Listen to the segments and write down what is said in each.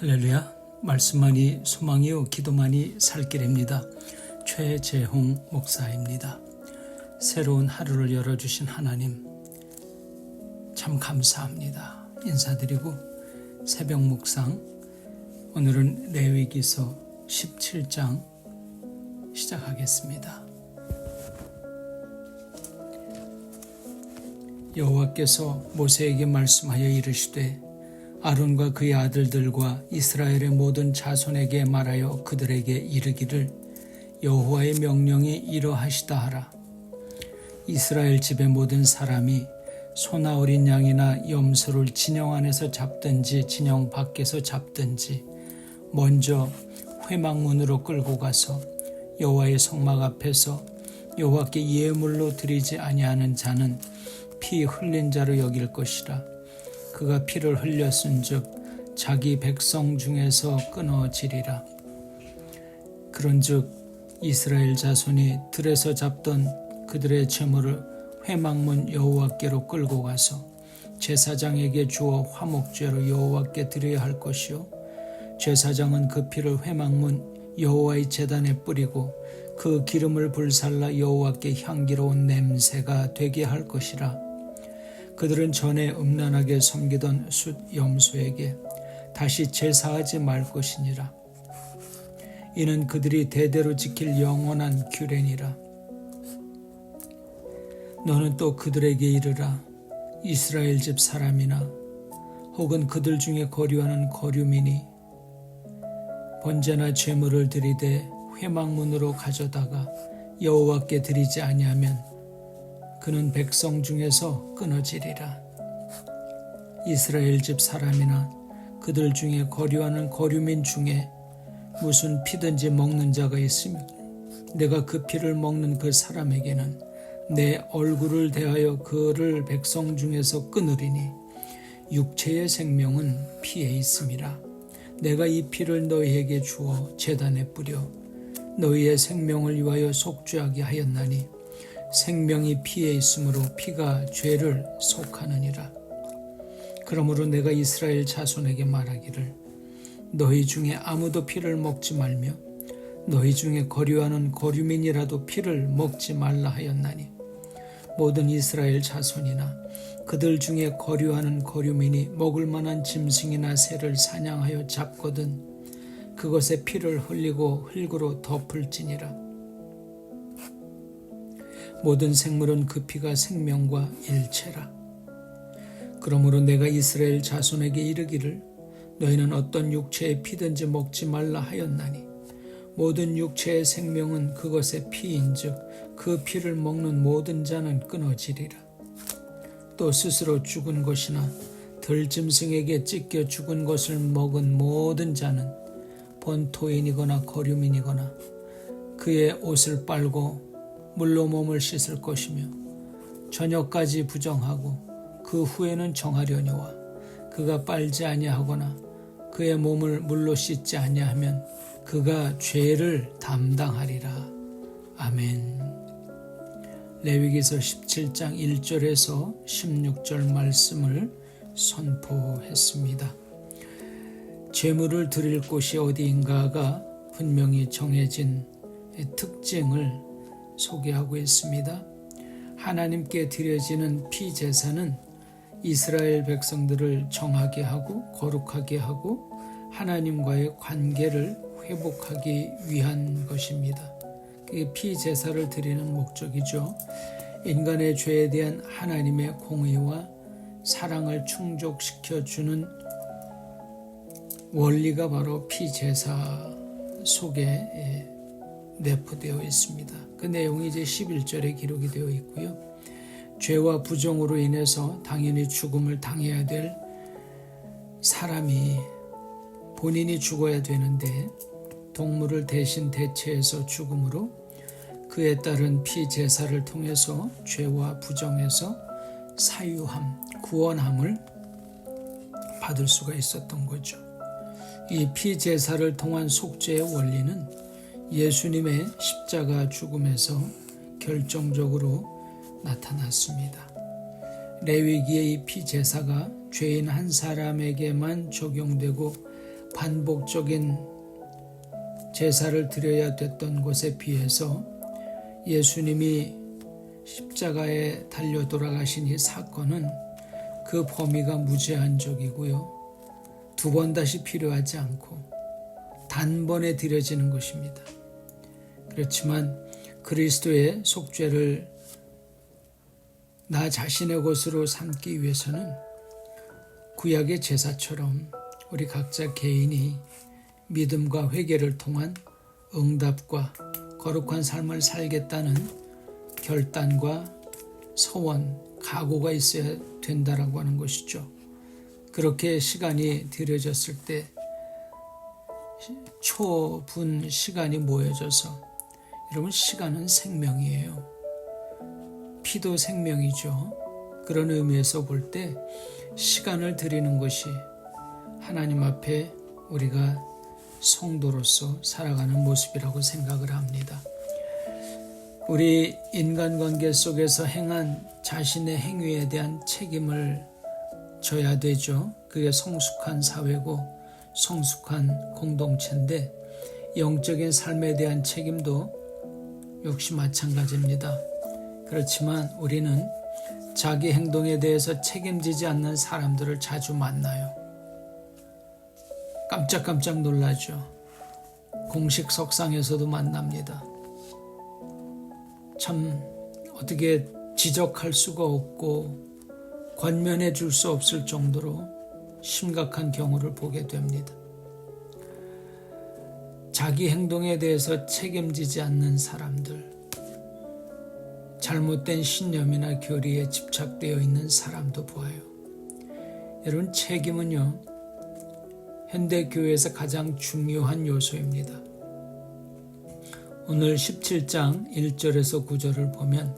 할렐루야. 말씀만이 소망이요 기도만이 살 길입니다. 최재홍 목사입니다. 새로운 하루를 열어주신 하나님 참 감사합니다. 인사드리고 새벽 묵상, 오늘은 레위기서 17장 시작하겠습니다. 여호와께서 모세에게 말씀하여 이르시되 아론과 그의 아들들과 이스라엘의 모든 자손에게 말하여 그들에게 이르기를 여호와의 명령이 이러하시다 하라. 이스라엘 집의 모든 사람이 소나 어린 양이나 염소를 진영 안에서 잡든지 진영 밖에서 잡든지 먼저 회막문으로 끌고 가서 여호와의 성막 앞에서 여호와께 예물로 드리지 아니하는 자는 피 흘린 자로 여길 것이라. 그가 피를 흘렸은즉 자기 백성 중에서 끊어지리라. 그런즉 이스라엘 자손이 들에서 잡던 그들의 제물을 회막문 여호와께로 끌고 가서 제사장에게 주어 화목제로 여호와께 드려야 할 것이요, 제사장은 그 피를 회막문 여호와의 제단에 뿌리고 그 기름을 불살라 여호와께 향기로운 냄새가 되게 할 것이라. 그들은 전에 음란하게 섬기던 숫 염소에게 다시 제사하지 말 것이니라. 이는 그들이 대대로 지킬 영원한 규례니라. 너는 또 그들에게 이르라. 이스라엘 집 사람이나 혹은 그들 중에 거류하는 거류민이 번제나 제물을 드리되 회막문으로 가져다가 여호와께 드리지 아니하면 그는 백성 중에서 끊어지리라. 이스라엘 집 사람이나 그들 중에 거류하는 거류민 중에 무슨 피든지 먹는 자가 있으면 내가 그 피를 먹는 그 사람에게는 내 얼굴을 대하여 그를 백성 중에서 끊으리니 육체의 생명은 피에 있음이라. 내가 이 피를 너희에게 주어 제단에 뿌려 너희의 생명을 위하여 속죄하게 하였나니 생명이 피에 있으므로 피가 죄를 속하느니라. 그러므로 내가 이스라엘 자손에게 말하기를 너희 중에 아무도 피를 먹지 말며 너희 중에 거류하는 거류민이라도 피를 먹지 말라 하였나니 모든 이스라엘 자손이나 그들 중에 거류하는 거류민이 먹을 만한 짐승이나 새를 사냥하여 잡거든 그것에 피를 흘리고 흙으로 덮을지니라. 모든 생물은 그 피가 생명과 일체라. 그러므로 내가 이스라엘 자손에게 이르기를 너희는 어떤 육체의 피든지 먹지 말라 하였나니 모든 육체의 생명은 그것의 피인즉 그 피를 먹는 모든 자는 끊어지리라. 또 스스로 죽은 것이나 들짐승에게 찢겨 죽은 것을 먹은 모든 자는 본토인이거나 거류민이거나 그의 옷을 빨고 물로 몸을 씻을 것이며 저녁까지 부정하고 그 후에는 정하려니와 그가 빨지 아니하거나 그의 몸을 물로 씻지 아니하면 그가 죄를 담당하리라. 아멘. 레위기서 17장 1절에서 16절 말씀을 선포했습니다. 제물을 드릴 곳이 어디인가가 분명히 정해진 특징을 소개하고 있습니다. 하나님께 드려지는 피제사는 이스라엘 백성들을 정하게 하고 거룩하게 하고 하나님과의 관계를 회복하기 위한 것입니다. 그게 피제사를 드리는 목적이죠. 인간의 죄에 대한 하나님의 공의와 사랑을 충족시켜주는 원리가 바로 피제사 속에 내포되어 있습니다. 그 내용이 이제 11절에 기록이 되어 있고요. 죄와 부정으로 인해서 당연히 죽음을 당해야 될 사람이 본인이 죽어야 되는데 동물을 대신 대체해서 죽음으로 그에 따른 피제사를 통해서 죄와 부정에서 사유함, 구원함을 받을 수가 있었던 거죠. 이 피제사를 통한 속죄의 원리는 예수님의 십자가 죽음에서 결정적으로 나타났습니다. 레위기의 이 피제사가 죄인 한 사람에게만 적용되고 반복적인 제사를 드려야 됐던 것에 비해서 예수님이 십자가에 달려 돌아가신 이 사건은 그 범위가 무제한적이고요. 두 번 다시 필요하지 않고 단번에 드려지는 것입니다. 그렇지만 그리스도의 속죄를 나 자신의 것으로 삼기 위해서는 구약의 제사처럼 우리 각자 개인이 믿음과 회개를 통한 응답과 거룩한 삶을 살겠다는 결단과 소원, 각오가 있어야 된다라고 하는 것이죠. 그렇게 시간이 들여졌을 때 초분 시간이 모여져서 여러분 시간은 생명이에요. 피도 생명이죠. 그런 의미에서 볼 때 시간을 드리는 것이 하나님 앞에 우리가 성도로서 살아가는 모습이라고 생각을 합니다. 우리 인간관계 속에서 행한 자신의 행위에 대한 책임을 져야 되죠. 그게 성숙한 사회고 성숙한 공동체인데 영적인 삶에 대한 책임도 역시 마찬가지입니다. 그렇지만 우리는 자기 행동에 대해서 책임지지 않는 사람들을 자주 만나요. 깜짝깜짝 놀라죠. 공식 석상에서도 만납니다. 참 어떻게 지적할 수가 없고 권면해 줄 수 없을 정도로 심각한 경우를 보게 됩니다. 자기 행동에 대해서 책임지지 않는 사람들, 잘못된 신념이나 교리에 집착되어 있는 사람도 보아요. 여러분, 책임은요, 현대교회에서 가장 중요한 요소입니다. 오늘 17장 1절에서 9절을 보면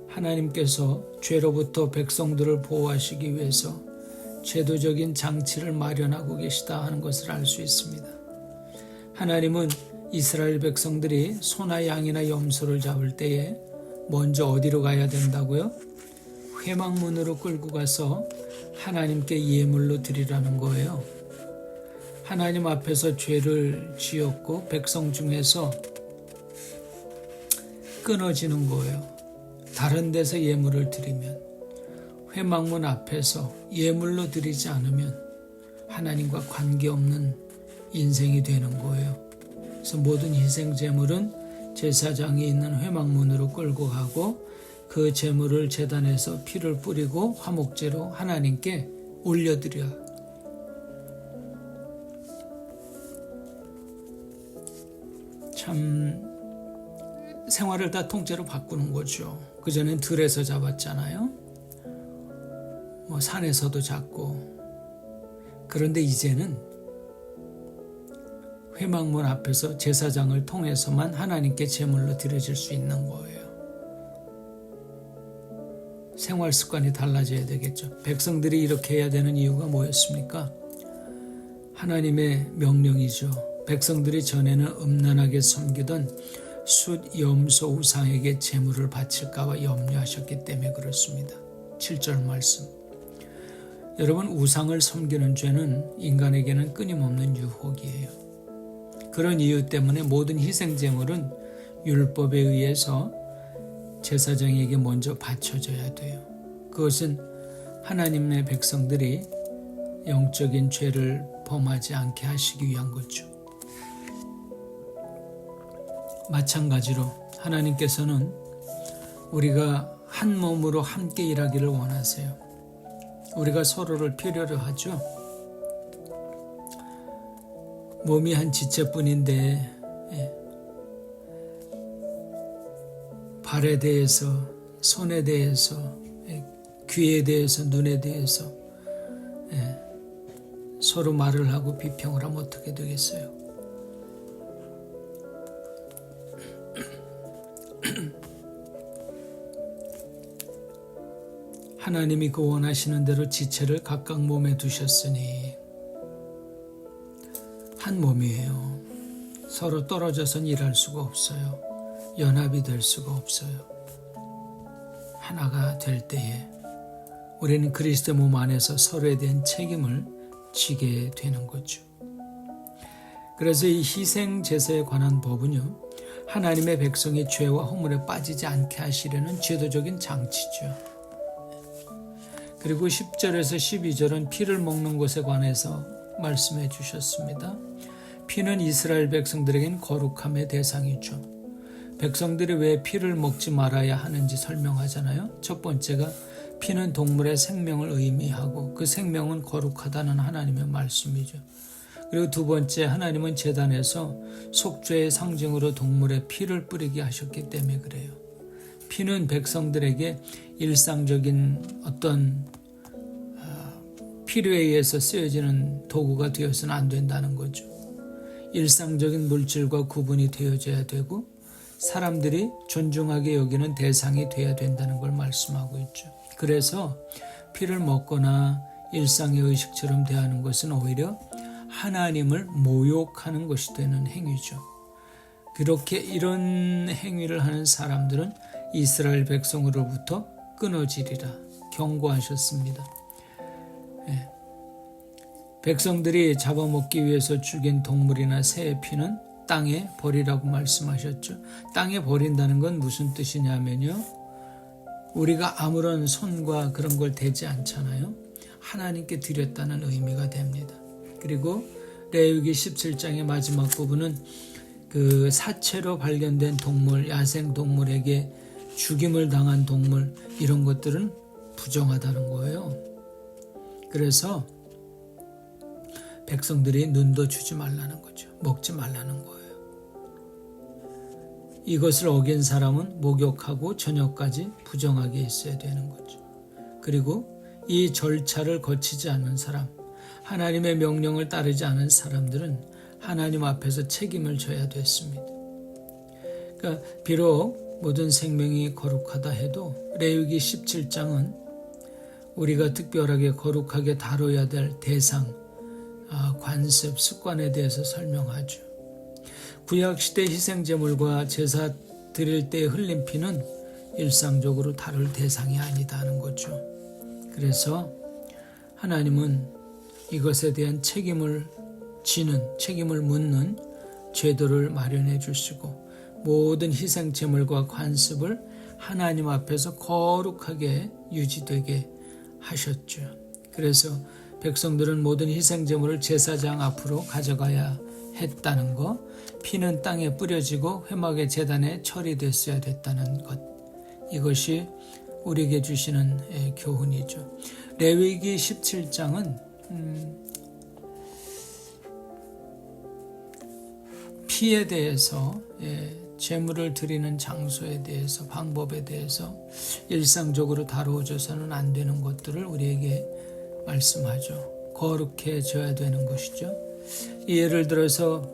하나님께서 죄로부터 백성들을 보호하시기 위해서 제도적인 장치를 마련하고 계시다 하는 것을 알 수 있습니다. 하나님은 이스라엘 백성들이 소나 양이나 염소를 잡을 때에 먼저 어디로 가야 된다고요? 회막문으로 끌고 가서 하나님께 예물로 드리라는 거예요. 하나님 앞에서 죄를 지었고 백성 중에서 끊어지는 거예요. 다른 데서 예물을 드리면, 회막문 앞에서 예물로 드리지 않으면 하나님과 관계없는 인생이 되는 거예요. 그래서 모든 희생 제물은 제사장이 있는 회막문으로 끌고 가고 그 제물을 제단에서 피를 뿌리고 화목제로 하나님께 올려드려요. 참 생활을 다 통째로 바꾸는 거죠. 그전엔 들에서 잡았잖아요. 산에서도 잡고. 그런데 이제는 회막문 앞에서 제사장을 통해서만 하나님께 제물로 드려질 수 있는 거예요. 생활 습관이 달라져야 되겠죠. 백성들이 이렇게 해야 되는 이유가 뭐였습니까? 하나님의 명령이죠. 백성들이 전에는 음란하게 섬기던 숫, 염소, 우상에게 제물을 바칠까 봐 염려하셨기 때문에 그렇습니다. 7절 말씀. 여러분, 우상을 섬기는 죄는 인간에게는 끊임없는 유혹이에요. 그런 이유 때문에 모든 희생제물은 율법에 의해서 제사장에게 먼저 바쳐져야 돼요. 그것은 하나님의 백성들이 영적인 죄를 범하지 않게 하시기 위한 거죠. 마찬가지로 하나님께서는 우리가 한 몸으로 함께 일하기를 원하세요. 우리가 서로를 필요로 하죠. 몸이 한 지체뿐인데 발에 대해서, 손에 대해서, 귀에 대해서, 눈에 대해서 서로 말을 하고 비평을 하면 어떻게 되겠어요? 하나님이 그 원하시는 대로 지체를 각각 몸에 두셨으니 한 몸이에요. 서로 떨어져선 일할 수가 없어요. 연합이 될 수가 없어요. 하나가 될 때에 우리는 그리스도의 몸 안에서 서로에 대한 책임을 지게 되는 거죠. 그래서 이 희생 제사에 관한 법은요, 하나님의 백성이 죄와 허물에 빠지지 않게 하시려는 제도적인 장치죠. 그리고 10절에서 12절은 피를 먹는 것에 관해서 말씀해 주셨습니다. 피는 이스라엘 백성들에겐 거룩함의 대상이죠. 백성들이 왜 피를 먹지 말아야 하는지 설명하잖아요. 첫 번째가 피는 동물의 생명을 의미하고 그 생명은 거룩하다는 하나님의 말씀이죠. 그리고 두 번째, 하나님은 제단에서 속죄의 상징으로 동물의 피를 뿌리게 하셨기 때문에 그래요. 피는 백성들에게 일상적인 어떤 필요에 의해서 쓰여지는 도구가 되어서는 안 된다는 거죠. 일상적인 물질과 구분이 되어져야 되고 사람들이 존중하게 여기는 대상이 되어야 된다는 걸 말씀하고 있죠. 그래서 피를 먹거나 일상의 의식처럼 대하는 것은 오히려 하나님을 모욕하는 것이 되는 행위죠. 그렇게 이런 행위를 하는 사람들은 이스라엘 백성으로부터 끊어지리라 경고하셨습니다. 백성들이 잡아먹기 위해서 죽인 동물이나 새의 피는 땅에 버리라고 말씀하셨죠. 땅에 버린다는 건 무슨 뜻이냐면요, 우리가 아무런 손과 그런 걸 대지 않잖아요. 하나님께 드렸다는 의미가 됩니다. 그리고 레위기 17장의 마지막 부분은 그 사체로 발견된 동물, 야생 동물에게 죽임을 당한 동물, 이런 것들은 부정하다는 거예요. 그래서 백성들이 눈도 주지 말라는 거죠. 먹지 말라는 거예요. 이것을 어긴 사람은 목욕하고 저녁까지 부정하게 있어야 되는 거죠. 그리고 이 절차를 거치지 않는 사람, 하나님의 명령을 따르지 않은 사람들은 하나님 앞에서 책임을 져야 됐습니다. 그러니까 비록 모든 생명이 거룩하다 해도 레위기 17장은 우리가 특별하게 거룩하게 다뤄야 될 대상, 관습, 습관에 대해서 설명하죠. 구약시대 희생제물과 제사 드릴 때 흘린 피는 일상적으로 다룰 대상이 아니다는 거죠. 그래서 하나님은 이것에 대한 책임을 묻는 제도를 마련해 주시고 모든 희생제물과 관습을 하나님 앞에서 거룩하게 유지되게 하셨죠. 그래서 백성들은 모든 희생제물을 제사장 앞으로 가져가야 했다는 것, 피는 땅에 뿌려지고 회막의 제단에 처리됐어야 됐다는 것, 이것이 우리에게 주시는 교훈이죠. 레위기 17장은 피에 대해서, 제물을 드리는 장소에 대해서, 방법에 대해서 일상적으로 다루어져서는 안 되는 것들을 우리에게 말씀하죠. 거룩해져야 되는 것이죠. 예를 들어서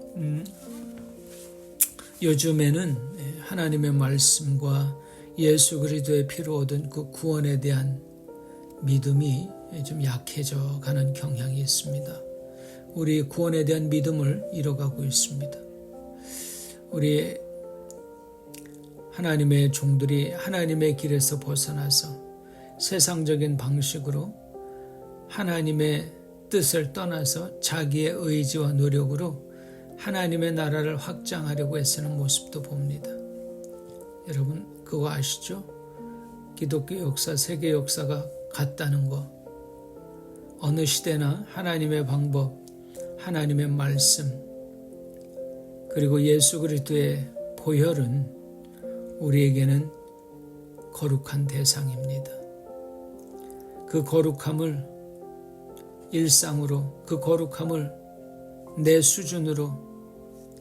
요즘에는 하나님의 말씀과 예수 그리스도의 피로 얻은 그 구원에 대한 믿음이 좀 약해져 가는 경향이 있습니다. 우리 구원에 대한 믿음을 잃어가고 있습니다. 우리 하나님의 종들이 하나님의 길에서 벗어나서 세상적인 방식으로 하나님의 뜻을 떠나서 자기의 의지와 노력으로 하나님의 나라를 확장하려고 애쓰는 모습도 봅니다. 여러분 그거 아시죠? 기독교 역사, 세계 역사가 같다는 거. 어느 시대나 하나님의 방법, 하나님의 말씀, 그리고 예수 그리스도의 보혈은 우리에게는 거룩한 대상입니다. 그 거룩함을 일상으로, 그 거룩함을 내 수준으로,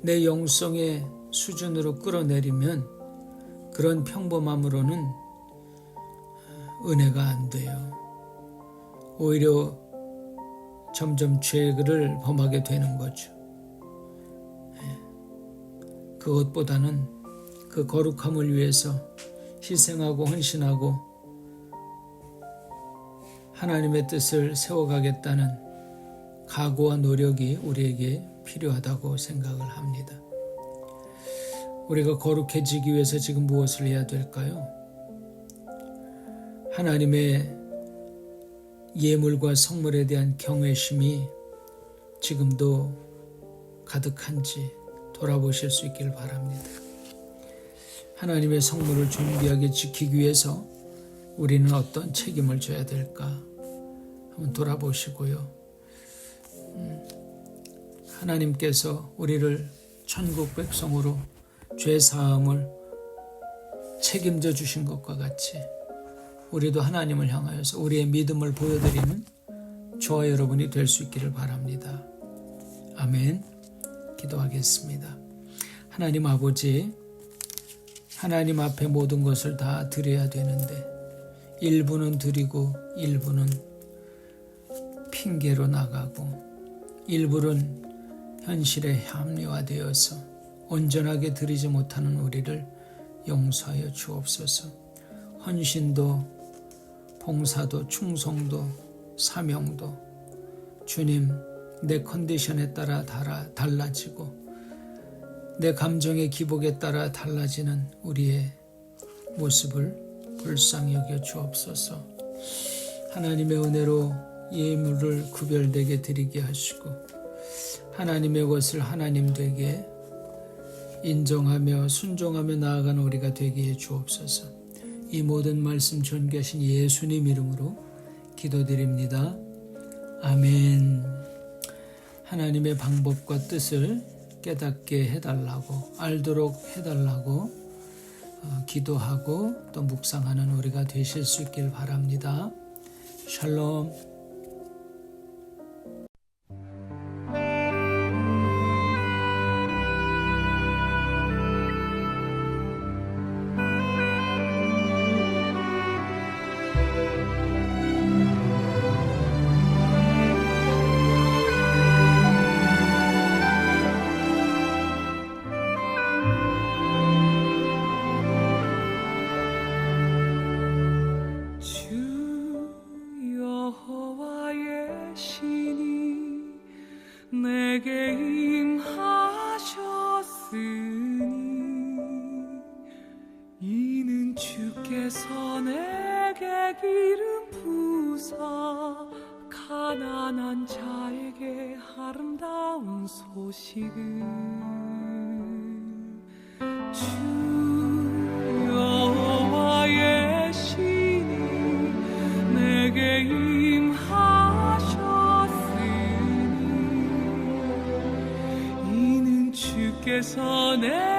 내 영성의 수준으로 끌어내리면 그런 평범함으로는 은혜가 안 돼요. 오히려 점점 죄를 범하게 되는 거죠. 그것보다는 그 거룩함을 위해서 희생하고 헌신하고 하나님의 뜻을 세워가겠다는 각오와 노력이 우리에게 필요하다고 생각을 합니다. 우리가 거룩해지기 위해서 지금 무엇을 해야 될까요? 하나님의 예물과 성물에 대한 경외심이 지금도 가득한지 돌아보실 수 있길 바랍니다. 하나님의 성물을 존귀하게 지키기 위해서 우리는 어떤 책임을 져야 될까 한번 돌아보시고요. 하나님께서 우리를 천국 백성으로 죄 사함을 책임져 주신 것과 같이 우리도 하나님을 향하여서 우리의 믿음을 보여드리는 저와 여러분이 될 수 있기를 바랍니다. 아멘. 기도하겠습니다. 하나님 아버지, 하나님 앞에 모든 것을 다 드려야 되는데 일부는 드리고 일부는 핑계로 나가고 일부는 현실에 합리화되어서 온전하게 드리지 못하는 우리를 용서하여 주옵소서. 헌신도 봉사도 충성도 사명도 주님, 내 컨디션에 따라 달라지고 내 감정의 기복에 따라 달라지는 우리의 모습을 불쌍히 여겨 주옵소서. 하나님의 은혜로 예물을 구별되게 드리게 하시고 하나님의 것을 하나님 되게 인정하며 순종하며 나아가는 우리가 되게 해 주옵소서. 이 모든 말씀 존귀하신 예수님 이름으로 기도드립니다. 아멘. 하나님의 방법과 뜻을 깨닫게 해달라고, 알도록 해달라고 기도하고 또 묵상하는 우리가 되실 수 있길 바랍니다. 샬롬. 내게 임하셨으니 이는 주께서 내게 기름 부사 가난한 자에게 아름다운 소식을 주 여호와의 신이 내게 임하셨으니 이는 주께서 내